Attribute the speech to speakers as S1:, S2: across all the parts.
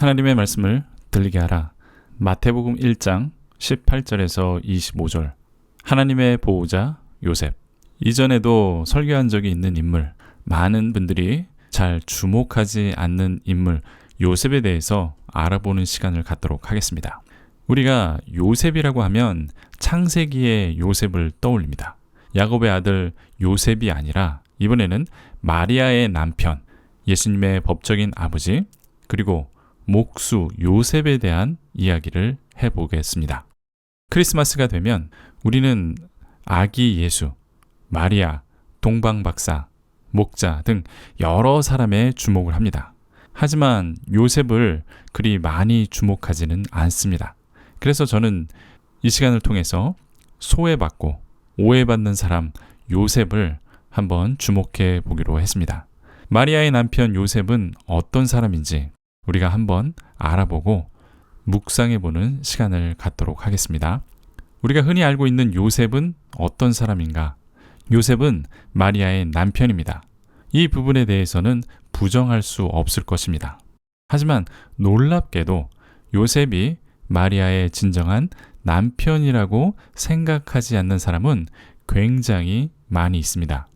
S1: 하나님의 말씀을 들리게 하라. 마태복음 1장 18절에서 25절. 하나님의 보호자 요셉. 이전에도 설교한 적이 있는 인물, 많은 분들이 잘 주목하지 않는 인물 요셉에 대해서 알아보는 시간을 갖도록 하겠습니다. 우리가 요셉이라고 하면 창세기의 요셉을 떠올립니다. 야곱의 아들 요셉이 아니라 이번에는 마리아의 남편, 예수님의 법적인 아버지, 그리고 목수 요셉에 대한 이야기를 해보겠습니다. 크리스마스가 되면 우리는 아기 예수, 마리아, 동방박사, 목자 등 여러 사람의 주목을 합니다. 하지만 요셉을 그리 많이 주목하지는 않습니다. 그래서 저는 이 시간을 통해서 소외받고 오해받는 사람 요셉을 한번 주목해 보기로 했습니다. 마리아의 남편 요셉은 어떤 사람인지 우리가 한번 알아보고 묵상해 보는 시간을 갖도록 하겠습니다. 우리가 흔히 알고 있는 요셉은 어떤 사람인가? 요셉은 마리아의 남편입니다. 이 부분에 대해서는 부정할 수 없을 것입니다. 하지만 놀랍게도 요셉이 마리아의 진정한 남편이라고 생각하지 않는 사람은 굉장히 많이 있습니다.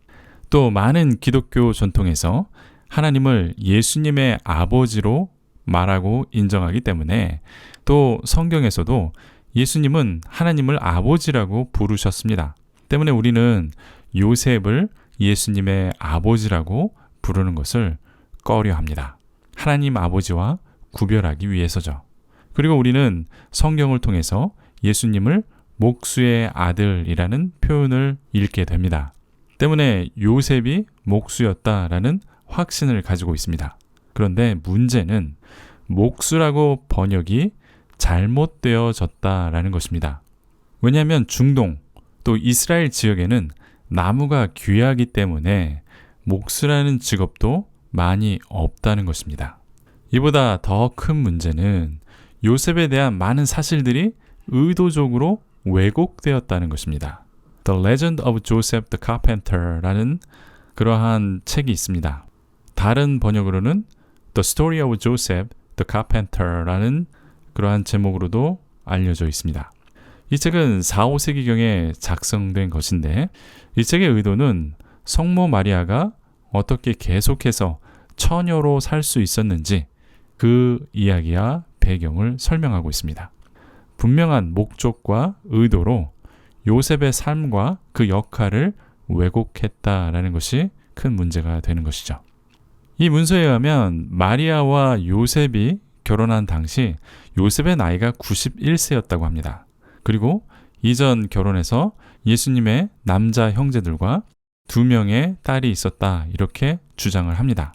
S1: 또 많은 기독교 전통에서 하나님을 예수님의 아버지로 말하고 인정하기 때문에 또 성경에서도 예수님은 하나님을 아버지라고 부르셨습니다. 때문에 우리는 요셉을 예수님의 아버지라고 부르는 것을 꺼려합니다. 하나님 아버지와 구별하기 위해서죠. 그리고 우리는 성경을 통해서 예수님을 목수의 아들이라는 표현을 읽게 됩니다. 때문에 요셉이 목수였다라는 확신을 가지고 있습니다. 그런데 문제는 목수라고 번역이 잘못되어졌다라는 것입니다. 왜냐하면 중동 또 이스라엘 지역에는 나무가 귀하기 때문에 목수라는 직업도 많이 없다는 것입니다. 이보다 더 큰 문제는 요셉에 대한 많은 사실들이 의도적으로 왜곡되었다는 것입니다. The Legend of Joseph the Carpenter라는 그러한 책이 있습니다. 다른 번역으로는 The Story of Joseph the Carpenter라는 그러한 제목으로도 알려져 있습니다. 이 책은 4, 5세기경에 작성된 것인데 이 책의 의도는 성모 마리아가 어떻게 계속해서 처녀로 살 수 있었는지 그 이야기와 배경을 설명하고 있습니다. 분명한 목적과 의도로 요셉의 삶과 그 역할을 왜곡했다라는 것이 큰 문제가 되는 것이죠. 이 문서에 의하면 마리아와 요셉이 결혼한 당시 요셉의 나이가 91세였다고 합니다. 그리고 이전 결혼에서 예수님의 남자 형제들과 2명의 딸이 있었다 이렇게 주장을 합니다.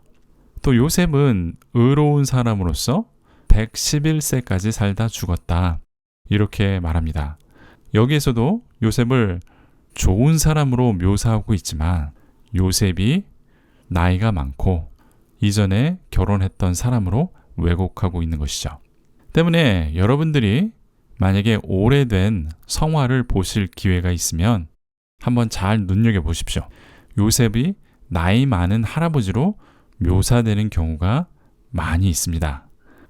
S1: 또 요셉은 의로운 사람으로서 111세까지 살다 죽었다 이렇게 말합니다. 여기에서도 요셉을 좋은 사람으로 묘사하고 있지만 요셉이 나이가 많고 이전에 결혼했던 사람으로 왜곡하고 있는 것이죠. 때문에 여러분들이 만약에 오래된 성화를 보실 기회가 있으면 한번 잘 눈여겨보십시오. 요셉이 나이 많은 할아버지로 묘사되는 경우가 많이 있습니다.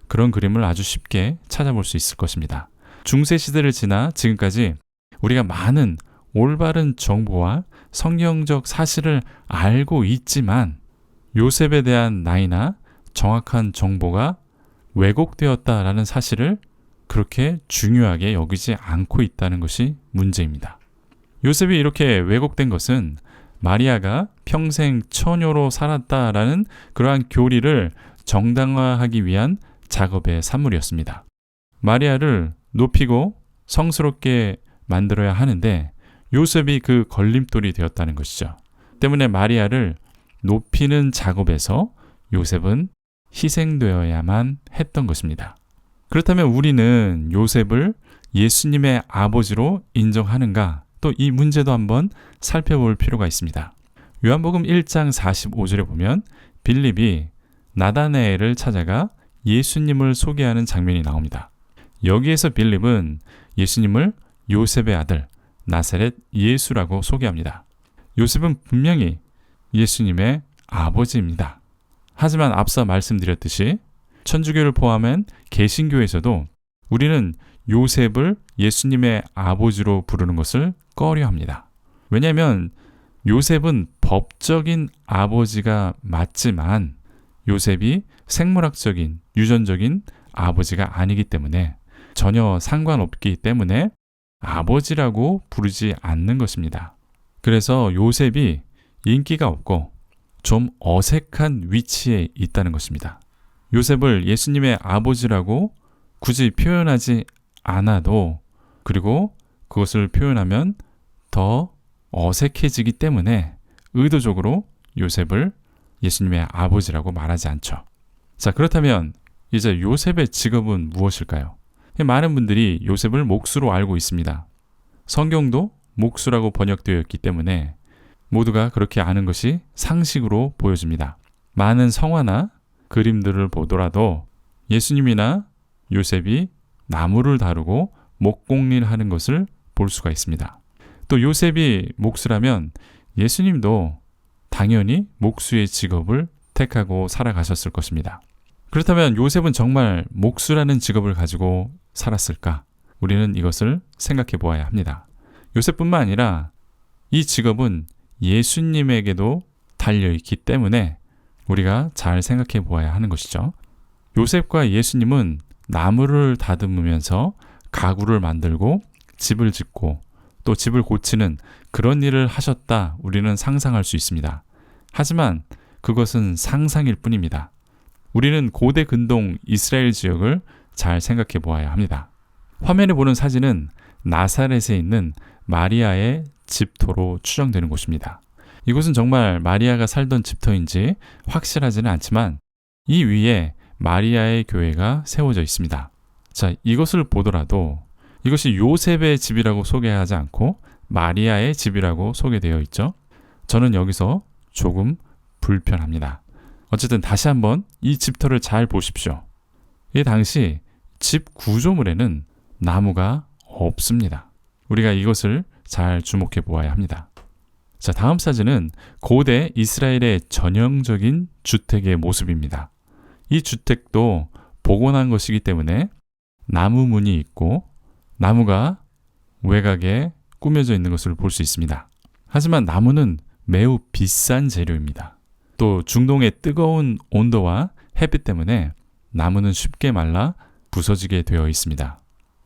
S1: 그런 그림을 아주 쉽게 찾아볼 수 있을 것입니다. 중세시대를 지나 지금까지 우리가 많은 올바른 정보와 성경적 사실을 알고 있지만 요셉에 대한 나이나 정확한 정보가 왜곡되었다라는 사실을 그렇게 중요하게 여기지 않고 있다는 것이 문제입니다. 요셉이 이렇게 왜곡된 것은 마리아가 평생 처녀로 살았다라는 그러한 교리를 정당화하기 위한 작업의 산물이었습니다. 마리아를 높이고 성스럽게 만들어야 하는데 요셉이 그 걸림돌이 되었다는 것이죠. 때문에 마리아를 높이는 작업에서 요셉은 희생되어야만 했던 것입니다. 그렇다면 우리는 요셉을 예수님의 아버지로 인정하는가? 또 이 문제도 한번 살펴볼 필요가 있습니다. 요한복음 1장 45절에 보면 빌립이 나다나엘을 찾아가 예수님을 소개하는 장면이 나옵니다. 여기에서 빌립은 예수님을 요셉의 아들 나사렛 예수라고 소개합니다. 요셉은 분명히 예수님의 아버지입니다. 하지만 앞서 말씀드렸듯이 천주교를 포함한 개신교에서도 우리는 요셉을 예수님의 아버지로 부르는 것을 꺼려합니다. 왜냐하면 요셉은 법적인 아버지가 맞지만 요셉이 생물학적인, 유전적인 아버지가 아니기 때문에 전혀 상관없기 때문에 아버지라고 부르지 않는 것입니다. 그래서 요셉이 인기가 없고 좀 어색한 위치에 있다는 것입니다. 요셉을 예수님의 아버지라고 굳이 표현하지 않아도, 그리고 그것을 표현하면 더 어색해지기 때문에 의도적으로 요셉을 예수님의 아버지라고 말하지 않죠. 자, 그렇다면 이제 요셉의 직업은 무엇일까요? 많은 분들이 요셉을 목수로 알고 있습니다. 성경도 목수라고 번역되어 있기 때문에 모두가 그렇게 아는 것이 상식으로 보여집니다. 많은 성화나 그림들을 보더라도 예수님이나 요셉이 나무를 다루고 목공일 하는 것을 볼 수가 있습니다. 또 요셉이 목수라면 예수님도 당연히 목수의 직업을 택하고 살아가셨을 것입니다. 그렇다면 요셉은 정말 목수라는 직업을 가지고 살았을까? 우리는 이것을 생각해 보아야 합니다. 요셉뿐만 아니라 이 직업은 예수님에게도 달려있기 때문에 우리가 잘 생각해 보아야 하는 것이죠. 요셉과 예수님은 나무를 다듬으면서 가구를 만들고 집을 짓고 또 집을 고치는 그런 일을 하셨다, 우리는 상상할 수 있습니다. 하지만 그것은 상상일 뿐입니다. 우리는 고대 근동 이스라엘 지역을 잘 생각해 보아야 합니다. 화면에 보는 사진은 나사렛에 있는 마리아의 집터로 추정되는 곳입니다. 이곳은 정말 마리아가 살던 집터인지 확실하지는 않지만 이 위에 마리아의 교회가 세워져 있습니다. 자, 이것을 보더라도 이것이 요셉의 집이라고 소개하지 않고 마리아의 집이라고 소개되어 있죠. 저는 여기서 조금 불편합니다. 어쨌든 다시 한번 이 집터를 잘 보십시오. 이 당시 집 구조물에는 나무가 없습니다. 우리가 이것을 잘 주목해 보아야 합니다. 자, 다음 사진은 고대 이스라엘의 전형적인 주택의 모습입니다. 이 주택도 복원한 것이기 때문에 나무 문이 있고 나무가 외곽에 꾸며져 있는 것을 볼 수 있습니다. 하지만 나무는 매우 비싼 재료입니다. 또 중동의 뜨거운 온도와 햇빛 때문에 나무는 쉽게 말라 부서지게 되어 있습니다.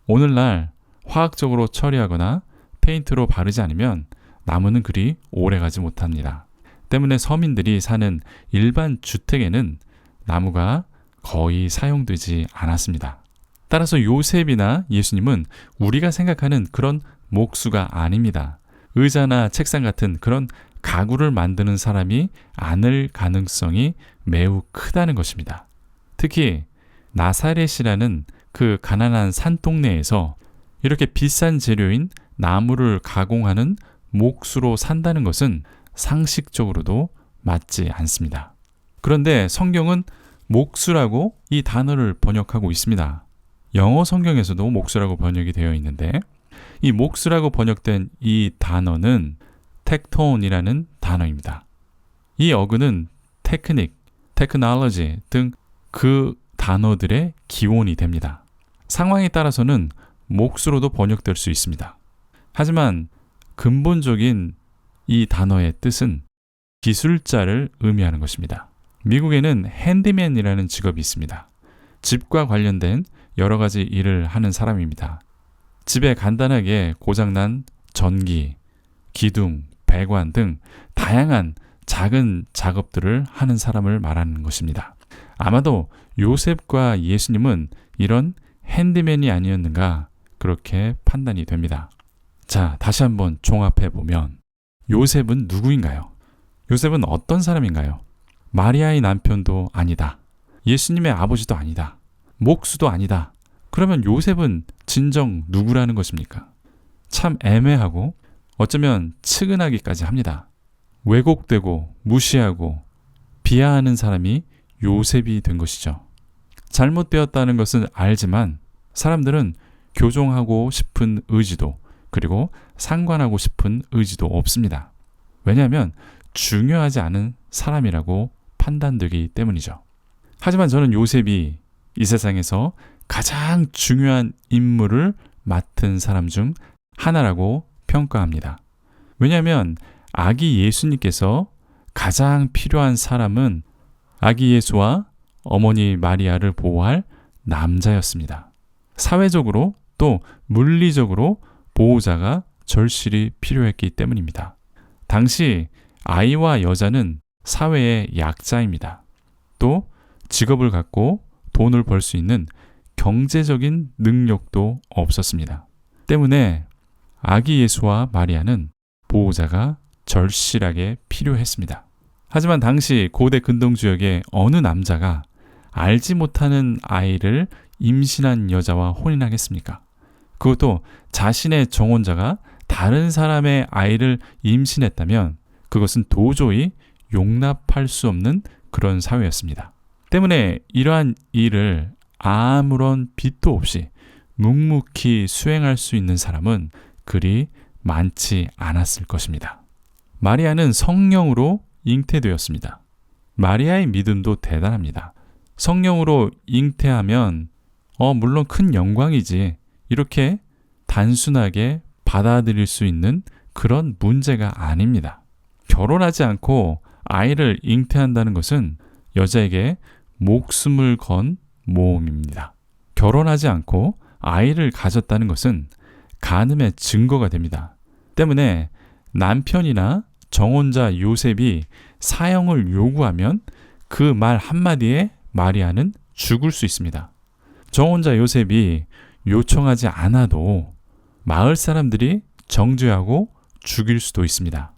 S1: 오늘날 화학적으로 처리하거나 페인트로 바르지 않으면 나무는 그리 오래가지 못합니다. 때문에 서민들이 사는 일반 주택에는 나무가 거의 사용되지 않았습니다. 따라서 요셉이나 예수님은 우리가 생각하는 그런 목수가 아닙니다. 의자나 책상 같은 그런 가구를 만드는 사람이 아닐 가능성이 매우 크다는 것입니다. 특히 나사렛이라는 그 가난한 산동네에서 이렇게 비싼 재료인 나무를 가공하는 목수로 산다는 것은 상식적으로도 맞지 않습니다. 그런데 성경은 목수라고 이 단어를 번역하고 있습니다. 영어 성경에서도 목수라고 번역이 되어 있는데 이 목수라고 번역된 이 단어는 텍톤이라는 단어입니다. 이 어근은 테크닉, 테크놀로지 등 그 단어들의 기원이 됩니다. 상황에 따라서는 목수로도 번역될 수 있습니다. 하지만 근본적인 이 단어의 뜻은 기술자를 의미하는 것입니다. 미국에는 핸디맨이라는 직업이 있습니다. 집과 관련된 여러 가지 일을 하는 사람입니다. 집에 간단하게 고장난 전기, 기둥, 배관 등 다양한 작은 작업들을 하는 사람을 말하는 것입니다. 아마도 요셉과 예수님은 이런 핸디맨이 아니었는가 그렇게 판단이 됩니다. 자, 다시 한번 종합해 보면 요셉은 누구인가요? 요셉은 어떤 사람인가요? 마리아의 남편도 아니다. 예수님의 아버지도 아니다. 목수도 아니다. 그러면 요셉은 진정 누구라는 것입니까? 참 애매하고 어쩌면 측은하기까지 합니다. 왜곡되고 무시하고 비하하는 사람이 요셉이 된 것이죠. 잘못되었다는 것은 알지만 사람들은 교종하고 싶은 의지도 그리고 상관하고 싶은 의지도 없습니다. 왜냐하면 중요하지 않은 사람이라고 판단되기 때문이죠. 하지만 저는 요셉이 이 세상에서 가장 중요한 임무를 맡은 사람 중 하나라고 평가합니다. 왜냐하면 아기 예수님께서 가장 필요한 사람은 아기 예수와 어머니 마리아를 보호할 남자였습니다. 사회적으로 또 물리적으로 보호자가 절실히 필요했기 때문입니다. 당시 아이와 여자는 사회의 약자입니다. 또 직업을 갖고 돈을 벌 수 있는 경제적인 능력도 없었습니다. 때문에 아기 예수와 마리아는 보호자가 절실하게 필요했습니다. 하지만 당시 고대 근동지역의 어느 남자가 알지 못하는 아이를 임신한 여자와 혼인하겠습니까? 그것도 자신의 정혼자가 다른 사람의 아이를 임신했다면 그것은 도저히 용납할 수 없는 그런 사회였습니다. 때문에 이러한 일을 아무런 빚도 없이 묵묵히 수행할 수 있는 사람은 그리 많지 않았을 것입니다. 마리아는 성령으로 잉태되었습니다. 마리아의 믿음도 대단합니다. 성령으로 잉태하면 물론 큰 영광이지 이렇게 단순하게 받아들일 수 있는 그런 문제가 아닙니다. 결혼하지 않고 아이를 잉태한다는 것은 여자에게 목숨을 건 모험입니다. 결혼하지 않고 아이를 가졌다는 것은 간음의 증거가 됩니다. 때문에 남편이나 정혼자 요셉이 사형을 요구하면 그 말 한마디에 마리아는 죽을 수 있습니다. 정혼자 요셉이 요청하지 않아도 마을 사람들이 정죄하고 죽일 수도 있습니다.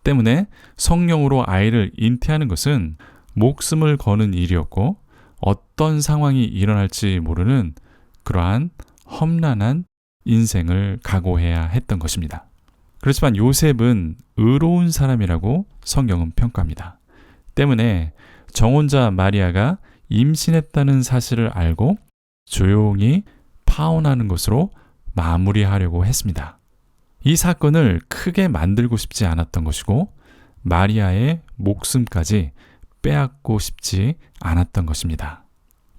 S1: 때문에 성령으로 아이를 잉태하는 것은 목숨을 거는 일이었고 어떤 상황이 일어날지 모르는 그러한 험난한 인생을 각오해야 했던 것입니다. 그렇지만 요셉은 의로운 사람이라고 성경은 평가합니다. 때문에 정혼자 마리아가 임신했다는 사실을 알고 조용히 파혼하는 것으로 마무리하려고 했습니다. 이 사건을 크게 만들고 싶지 않았던 것이고 마리아의 목숨까지 빼앗고 싶지 않았던 것입니다.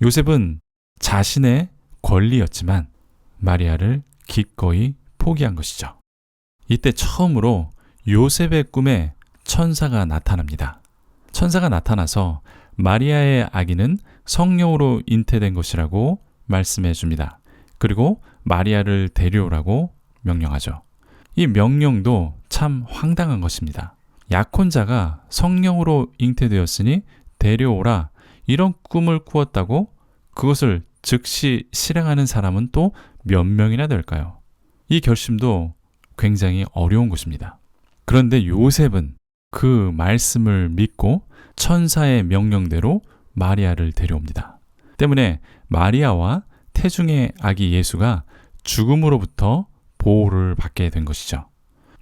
S1: 요셉은 자신의 권리였지만 마리아를 기꺼이 포기한 것이죠. 이때 처음으로 요셉의 꿈에 천사가 나타납니다. 천사가 나타나서 마리아의 아기는 성령으로 잉태된 것이라고 말씀해 줍니다. 그리고 마리아를 데려오라고 명령하죠. 이 명령도 참 황당한 것입니다. 약혼자가 성령으로 잉태되었으니 데려오라 이런 꿈을 꾸었다고 그것을 즉시 실행하는 사람은 또 몇 명이나 될까요? 이 결심도 굉장히 어려운 것입니다. 그런데 요셉은 그 말씀을 믿고 천사의 명령대로 마리아를 데려옵니다. 때문에 마리아와 태중의 아기 예수가 죽음으로부터 보호를 받게 된 것이죠.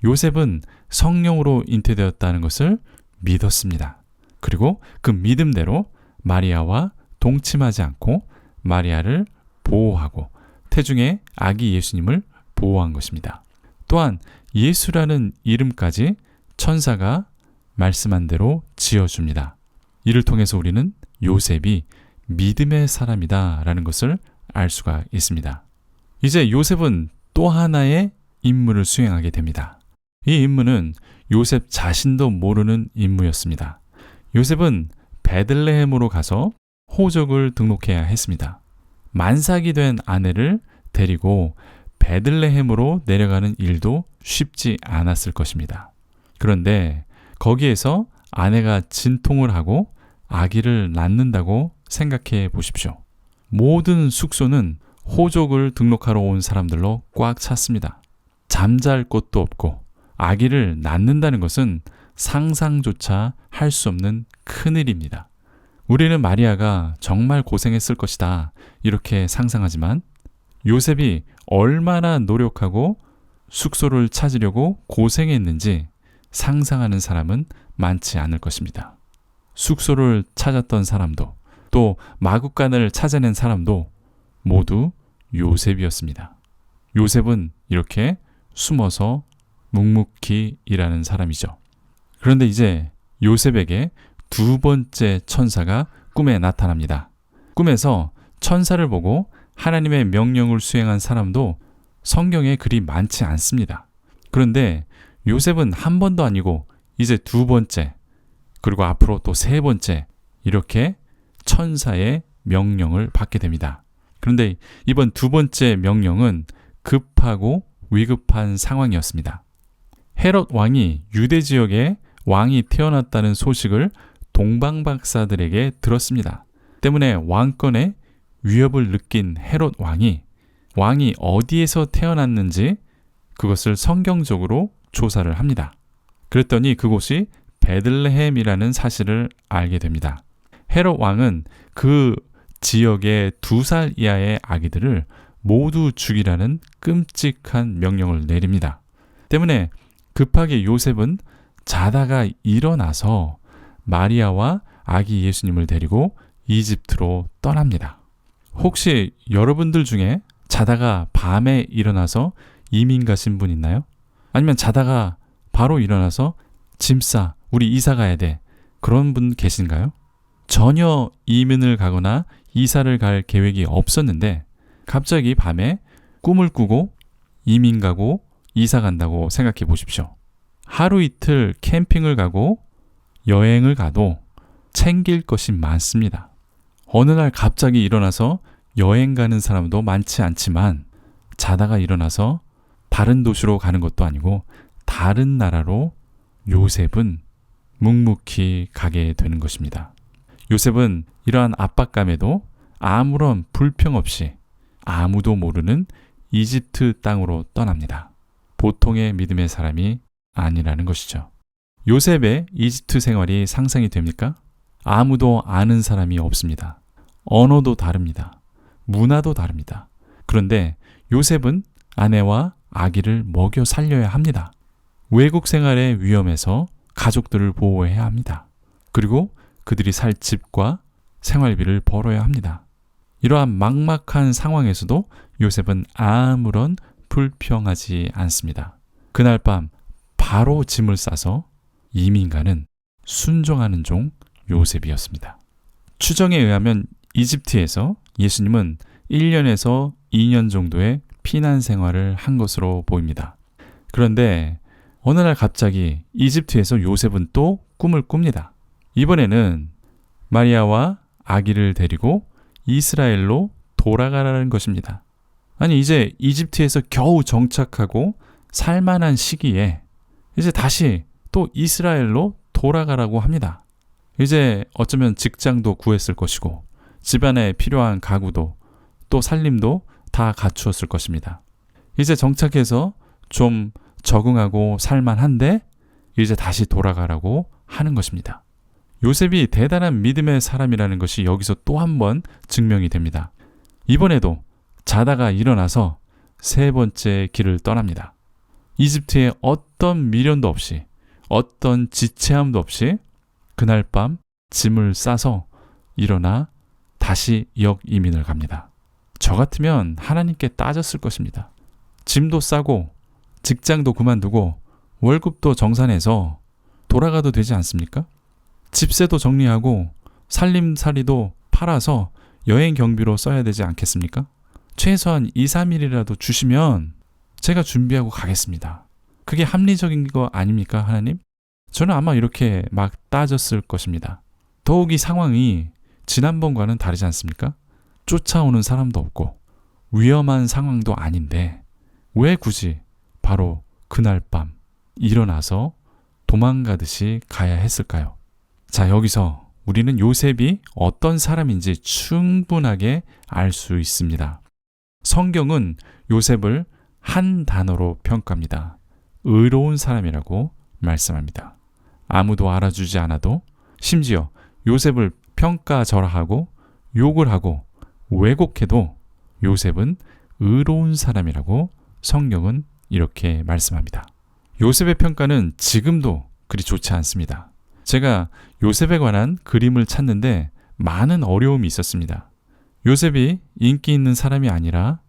S1: 요셉은 성령으로 잉태되었다는 것을 믿었습니다. 그리고 그 믿음대로 마리아와 동침하지 않고 마리아를 보호하고 태중의 아기 예수님을 보호한 것입니다. 또한 예수라는 이름까지 천사가 말씀한 대로 지어줍니다. 이를 통해서 우리는 요셉이 믿음의 사람이다 라는 것을 알 수가 있습니다. 이제 요셉은 또 하나의 임무를 수행하게 됩니다. 이 임무는 요셉 자신도 모르는 임무였습니다. 요셉은 베들레헴으로 가서 호적을 등록해야 했습니다. 만삭이 된 아내를 데리고 베들레헴으로 내려가는 일도 쉽지 않았을 것입니다. 그런데 거기에서 아내가 진통을 하고 아기를 낳는다고 생각해 보십시오. 모든 숙소는 호적을 등록하러 온 사람들로 꽉 찼습니다. 잠잘 곳도 없고 아기를 낳는다는 것은 상상조차 할 수 없는 큰일입니다. 우리는 마리아가 정말 고생했을 것이다 이렇게 상상하지만 요셉이 얼마나 노력하고 숙소를 찾으려고 고생했는지 상상하는 사람은 많지 않을 것입니다. 숙소를 찾았던 사람도 또 마구간을 찾아낸 사람도 모두 요셉이었습니다. 요셉은 이렇게 숨어서 묵묵히 일하는 사람이죠. 그런데 이제 요셉에게 두 번째 천사가 꿈에 나타납니다. 꿈에서 천사를 보고 하나님의 명령을 수행한 사람도 성경에 그리 많지 않습니다. 그런데 요셉은 한 번도 아니고 이제 두 번째, 그리고 앞으로 또 세 번째 이렇게 천사의 명령을 받게 됩니다. 그런데 이번 두 번째 명령은 급하고 위급한 상황이었습니다. 헤롯 왕이 유대 지역에 왕이 태어났다는 소식을 동방박사들에게 들었습니다. 때문에 왕권에 위협을 느낀 헤롯 왕이 어디에서 태어났는지 그것을 성경적으로 조사를 합니다. 그랬더니 그곳이 베들레헴이라는 사실을 알게 됩니다. 헤롯 왕은 그 지역의 2살 이하의 아기들을 모두 죽이라는 끔찍한 명령을 내립니다. 때문에 급하게 요셉은 자다가 일어나서 마리아와 아기 예수님을 데리고 이집트로 떠납니다. 혹시 여러분들 중에 자다가 밤에 일어나서 이민 가신 분 있나요? 아니면 자다가 바로 일어나서 짐 싸, 우리 이사 가야 돼. 그런 분 계신가요? 전혀 이민을 가거나 이사를 갈 계획이 없었는데 갑자기 밤에 꿈을 꾸고 이민 가고 이사 간다고 생각해 보십시오. 하루 이틀 캠핑을 가고 여행을 가도 챙길 것이 많습니다. 어느 날 갑자기 일어나서 여행 가는 사람도 많지 않지만 자다가 일어나서 다른 도시로 가는 것도 아니고 다른 나라로 요셉은 묵묵히 가게 되는 것입니다. 요셉은 이러한 압박감에도 아무런 불평 없이 아무도 모르는 이집트 땅으로 떠납니다. 보통의 믿음의 사람이 아니라는 것이죠. 요셉의 이집트 생활이 상상이 됩니까? 아무도 아는 사람이 없습니다. 언어도 다릅니다. 문화도 다릅니다. 그런데 요셉은 아내와 아기를 먹여 살려야 합니다. 외국 생활의 위험에서 가족들을 보호해야 합니다. 그리고 그들이 살 집과 생활비를 벌어야 합니다. 이러한 막막한 상황에서도 요셉은 아무런 불평하지 않습니다. 그날 밤 바로 짐을 싸서 이민 가는 순종하는 종 요셉이었습니다. 추정에 의하면 이집트에서 예수님은 1년에서 2년 정도의 피난 생활을 한 것으로 보입니다. 그런데 어느 날 갑자기 이집트에서 요셉은 또 꿈을 꿉니다. 이번에는 마리아와 아기를 데리고 이스라엘로 돌아가라는 것입니다. 아니, 이제 이집트에서 겨우 정착하고 살만한 시기에 이제 다시 또 이스라엘로 돌아가라고 합니다. 이제 어쩌면 직장도 구했을 것이고 집안에 필요한 가구도 또 살림도 다 갖추었을 것입니다. 이제 정착해서 좀 적응하고 살만한데 이제 다시 돌아가라고 하는 것입니다. 요셉이 대단한 믿음의 사람이라는 것이 여기서 또 한 번 증명이 됩니다. 이번에도 자다가 일어나서 세 번째 길을 떠납니다. 이집트에 어떤 미련도 없이 어떤 지체함도 없이 그날 밤 짐을 싸서 일어나 다시 역 이민을 갑니다. 저 같으면 하나님께 따졌을 것입니다. 짐도 싸고 직장도 그만두고 월급도 정산해서 돌아가도 되지 않습니까? 집세도 정리하고 살림살이도 팔아서 여행 경비로 써야 되지 않겠습니까? 최소한 2, 3일이라도 주시면 제가 준비하고 가겠습니다. 그게 합리적인 거 아닙니까, 하나님? 저는 아마 이렇게 막 따졌을 것입니다. 더욱 이 상황이 지난번과는 다르지 않습니까? 쫓아오는 사람도 없고 위험한 상황도 아닌데 왜 굳이 바로 그날 밤 일어나서 도망가듯이 가야 했을까요? 자, 여기서 우리는 요셉이 어떤 사람인지 충분하게 알 수 있습니다. 성경은 요셉을 한 단어로 평가합니다. 의로운 사람이라고 말씀합니다. 아무도 알아주지 않아도 심지어 요셉을 평가절하하고 욕을 하고 왜곡해도 요셉은 의로운 사람이라고 성경은 이렇게 말씀합니다. 요셉의 평가는 지금도 그리 좋지 않습니다. 제가 요셉에 관한 그림을 찾는데 많은 어려움이 있었습니다. 요셉이 인기 있는 사람이 아니라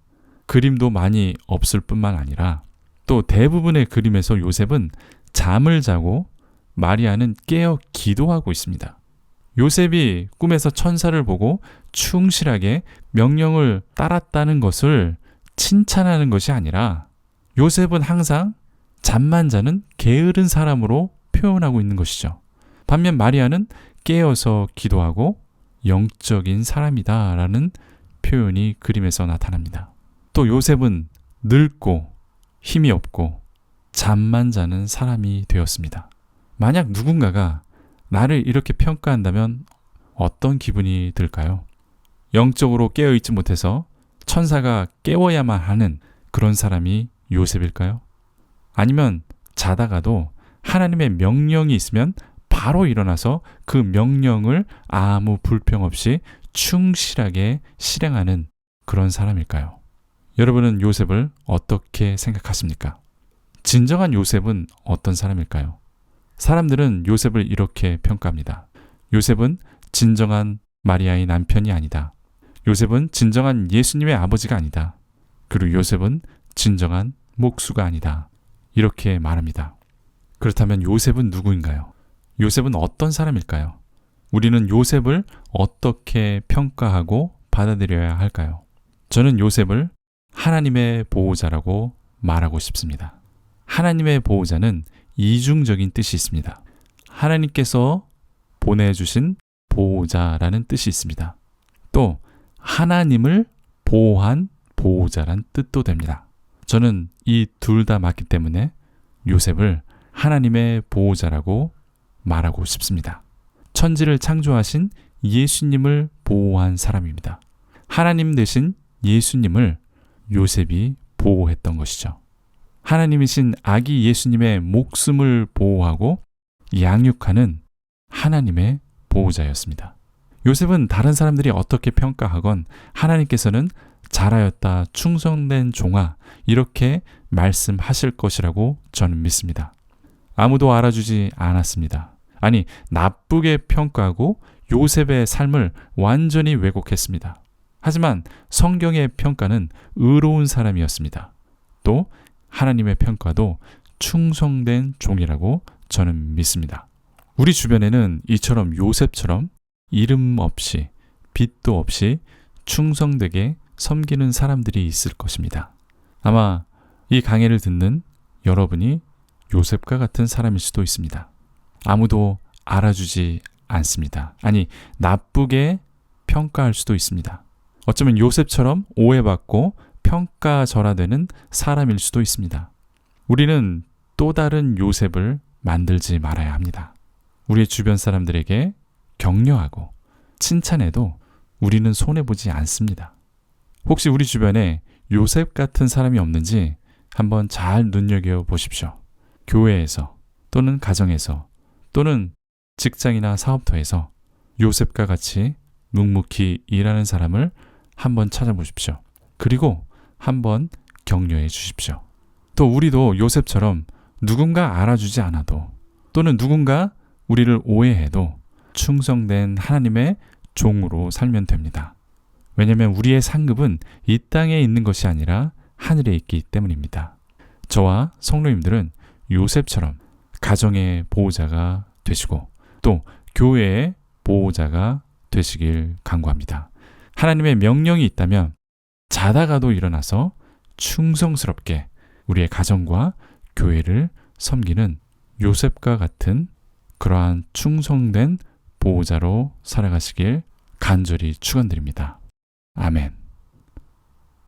S1: 그림도 많이 없을 뿐만 아니라 또 대부분의 그림에서 요셉은 잠을 자고 마리아는 깨어 기도하고 있습니다. 요셉이 꿈에서 천사를 보고 충실하게 명령을 따랐다는 것을 칭찬하는 것이 아니라 요셉은 항상 잠만 자는 게으른 사람으로 표현하고 있는 것이죠. 반면 마리아는 깨어서 기도하고 영적인 사람이다라는 표현이 그림에서 나타납니다. 또 요셉은 늙고 힘이 없고 잠만 자는 사람이 되었습니다. 만약 누군가가 나를 이렇게 평가한다면 어떤 기분이 들까요? 영적으로 깨어있지 못해서 천사가 깨워야만 하는 그런 사람이 요셉일까요? 아니면 자다가도 하나님의 명령이 있으면 바로 일어나서 그 명령을 아무 불평 없이 충실하게 실행하는 그런 사람일까요? 여러분은 요셉을 어떻게 생각하십니까? 진정한 요셉은 어떤 사람일까요? 사람들은 요셉을 이렇게 평가합니다. 요셉은 진정한 마리아의 남편이 아니다. 요셉은 진정한 예수님의 아버지가 아니다. 그리고 요셉은 진정한 목수가 아니다. 이렇게 말합니다. 그렇다면 요셉은 누구인가요? 요셉은 어떤 사람일까요? 우리는 요셉을 어떻게 평가하고 받아들여야 할까요? 저는 요셉을 하나님의 보호자라고 말하고 싶습니다. 하나님의 보호자는 이중적인 뜻이 있습니다. 하나님께서 보내주신 보호자라는 뜻이 있습니다. 또 하나님을 보호한 보호자란 뜻도 됩니다. 저는 이 둘 다 맞기 때문에 요셉을 하나님의 보호자라고 말하고 싶습니다. 천지를 창조하신 예수님을 보호한 사람입니다. 하나님 대신 예수님을 요셉이 보호했던 것이죠. 하나님이신 아기 예수님의 목숨을 보호하고 양육하는 하나님의 보호자였습니다. 요셉은 다른 사람들이 어떻게 평가하건 하나님께서는 잘하였다, 충성된 종아, 이렇게 말씀하실 것이라고 저는 믿습니다. 아무도 알아주지 않았습니다. 아니, 나쁘게 평가하고 요셉의 삶을 완전히 왜곡했습니다. 하지만 성경의 평가는 의로운 사람이었습니다. 또 하나님의 평가도 충성된 종이라고 저는 믿습니다. 우리 주변에는 이처럼 요셉처럼 이름 없이 빚도 없이 충성되게 섬기는 사람들이 있을 것입니다. 아마 이 강해를 듣는 여러분이 요셉과 같은 사람일 수도 있습니다. 아무도 알아주지 않습니다. 아니, 나쁘게 평가할 수도 있습니다. 어쩌면 요셉처럼 오해받고 평가절하되는 사람일 수도 있습니다. 우리는 또 다른 요셉을 만들지 말아야 합니다. 우리의 주변 사람들에게 격려하고 칭찬해도 우리는 손해보지 않습니다. 혹시 우리 주변에 요셉 같은 사람이 없는지 한번 잘 눈여겨보십시오. 교회에서 또는 가정에서 또는 직장이나 사업터에서 요셉과 같이 묵묵히 일하는 사람을 한번 찾아보십시오. 그리고 한번 격려해 주십시오. 또 우리도 요셉처럼 누군가 알아주지 않아도 또는 누군가 우리를 오해해도 충성된 하나님의 종으로 살면 됩니다. 왜냐하면 우리의 상급은 이 땅에 있는 것이 아니라 하늘에 있기 때문입니다. 저와 성도님들은 요셉처럼 가정의 보호자가 되시고 또 교회의 보호자가 되시길 간구합니다. 하나님의 명령이 있다면 자다가도 일어나서 충성스럽게 우리의 가정과 교회를 섬기는 요셉과 같은 그러한 충성된 보호자로 살아가시길 간절히 축원드립니다. 아멘.